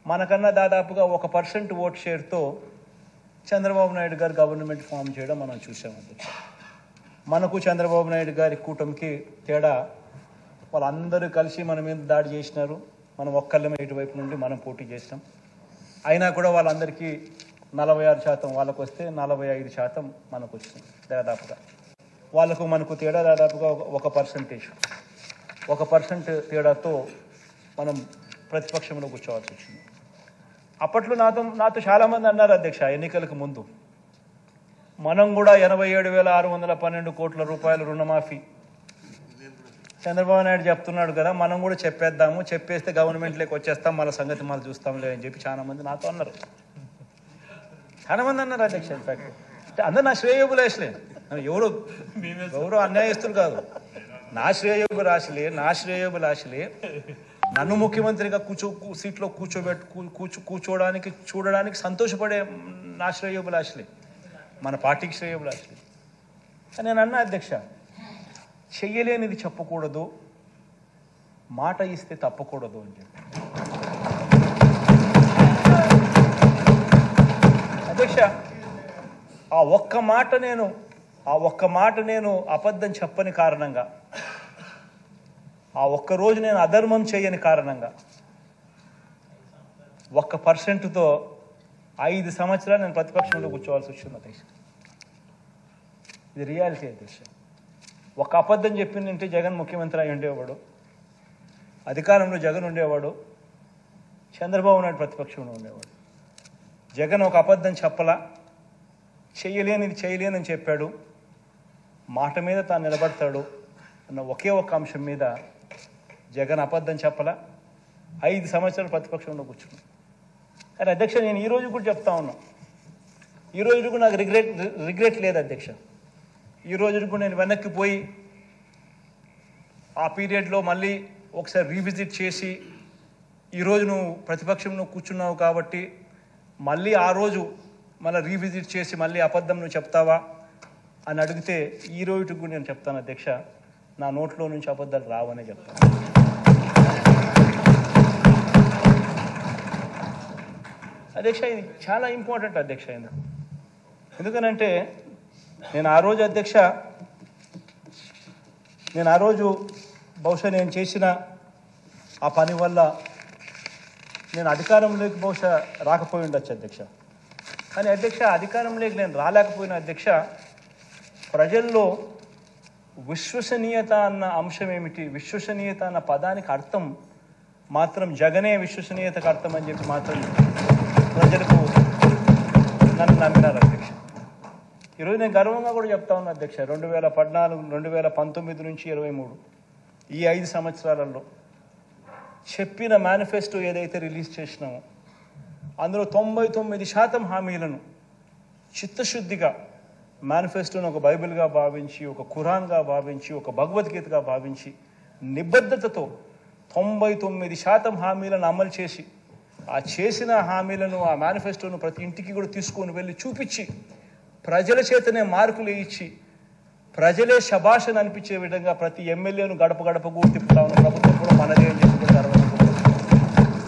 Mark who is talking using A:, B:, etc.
A: మనకన్నా దాదాపుగా 1% ఓట్ షేర్తో చంద్రబాబు నాయుడు గారు గవర్నమెంట్ ఫామ్ చేయడం మనం చూసాం. అధ్యక్ష, మనకు చంద్రబాబు నాయుడు గారి కూటమికి తేడా, వాళ్ళందరూ కలిసి మన మీద దాడి చేసినారు, మనం ఒక్కళ్ళమే ఇటువైపు నుండి మనం పోటీ చేసినాం. అయినా కూడా వాళ్ళందరికీ 46% వాళ్ళకు వస్తే 45% మనకు వచ్చింది. దాదాపుగా వాళ్ళకు మనకు తేడా దాదాపుగా 1% తేడాతో మనం ప్రతిపక్షంలో కూర్చోవాల్సి వచ్చింది. అప్పట్లో నాతో చాలామంది అన్నారు అధ్యక్ష, ఎన్నికలకు ముందు మనం కూడా 87,612 కోట్ల రూపాయల రుణమాఫీ చంద్రబాబు నాయుడు చెప్తున్నాడు కదా, మనం కూడా చెప్పేద్దాము, చెప్పేస్తే గవర్నమెంట్లోకి వచ్చేస్తాం, మళ్ళీ సంగతి మళ్ళీ చూస్తాంలే అని చెప్పి చాలామంది నాతో అన్నారు. చాలామంది అన్నారు అధ్యక్ష. ఇన్ఫాక్ట్ అందరు నా శ్రేయోభిలాషులే, ఎవరు అన్యాయస్తులు కాదు, నా శ్రేయోభిలాషులే. నన్ను ముఖ్యమంత్రిగా సీట్లో చూడడానికి సంతోషపడే నా శ్రేయోభిలాషులే, మన పార్టీకి శ్రేయోభిలాషులే. నేను అన్నా అధ్యక్ష, చెయ్యలేనిది చెప్పకూడదు, మాట ఇస్తే తప్పకూడదు అని చెప్పి. అధ్యక్ష, ఆ ఒక్క మాట నేను అబద్ధం చెప్పని కారణంగా, ఆ ఒక్కరోజు నేను అధర్మం చేయని కారణంగా 1%తో 5 సంవత్సరాలు నేను ప్రతిపక్షంలో కూర్చోవాల్సి వచ్చింది అధ్యక్ష. ఇది రియాలిటీ అధ్యక్ష. ఒక అబద్ధం చెప్పిందంటే జగన్ ముఖ్యమంత్రి అయి ఉండేవాడు, అధికారంలో జగన్ ఉండేవాడు, చంద్రబాబు నాయుడు ప్రతిపక్షంలో ఉండేవాడు. జగన్ ఒక అబద్ధం చెప్పలా, చేయలేనని చెప్పాడు, మాట మీద తాను నిలబడతాడు అన్న ఒకే ఒక అంశం మీద జగన్ అబద్ధం చెప్పలా, 5 సంవత్సరాలు ప్రతిపక్షంలో కూర్చున్నాను. కానీ అధ్యక్ష, నేను ఈరోజు కూడా చెప్తా ఉన్నా, ఈరోజు కూడా నాకు రిగ్రెట్ లేదు అధ్యక్ష. ఈ రోజు కూడా నేను వెనక్కి పోయి ఆ పీరియడ్లో మళ్ళీ ఒకసారి రీవిజిట్ చేసి, ఈరోజు నువ్వు ప్రతిపక్షంలో కూర్చున్నావు కాబట్టి మళ్ళీ ఆ రోజు మళ్ళీ రీవిజిట్ చేసి మళ్ళీ అబద్ధం నువ్వు చెప్తావా అని అడిగితే ఈ రోజుకి కూడా నేను చెప్తాను అధ్యక్ష, నా నోట్లో నుంచి అబద్ధాలు రావనే చెప్తాను. అధ్యక్ష, ఇది చాలా ఇంపార్టెంట్ అధ్యక్ష. ఎందుకనంటే నేను ఆ రోజు బహుశా నేను చేసిన ఆ పని వల్ల నేను అధికారంలోకి బహుశా రాకపోయి ఉండొచ్చు అధ్యక్ష. కానీ అధ్యక్ష, అధికారంలోకి నేను రాలేకపోయిన అధ్యక్ష, ప్రజల్లో విశ్వసనీయత అన్న అంశం ఏమిటి, విశ్వసనీయత అన్న పదానికి అర్థం మాత్రం జగనే విశ్వసనీయతకు అర్థం అని చెప్పి మాత్రం ప్రజలకు నన్ను నమ్మినారు అధ్యక్ష. ఈరోజు నేను గర్వంగా కూడా చెప్తా ఉన్నా అధ్యక్ష, 2014, 2019 నుంచి 23 ఈ 5 సంవత్సరాలలో చెప్పిన మేనిఫెస్టో ఏదైతే రిలీజ్ చేసినామో అందులో 99% హామీలను చిత్తశుద్ధిగా మేనిఫెస్టోను ఒక బైబిల్గా భావించి, ఒక ఖురాన్గా భావించి, ఒక భగవద్గీతగా భావించి నిబద్ధతతో 99% హామీలను అమలు చేసి, ఆ చేసిన హామీలను, ఆ మేనిఫెస్టోను ప్రతి ఇంటికి కూడా తీసుకొని వెళ్ళి చూపించి, ప్రజల చేతనే మార్కులు ఇచ్చి, ప్రజలే శభాషను అనిపించే విధంగా ప్రతి ఎమ్మెల్యేను గడప గడప కూడా తిప్పుతా ఉన్న ప్రభుత్వం కూడా మనదే అని చెప్పి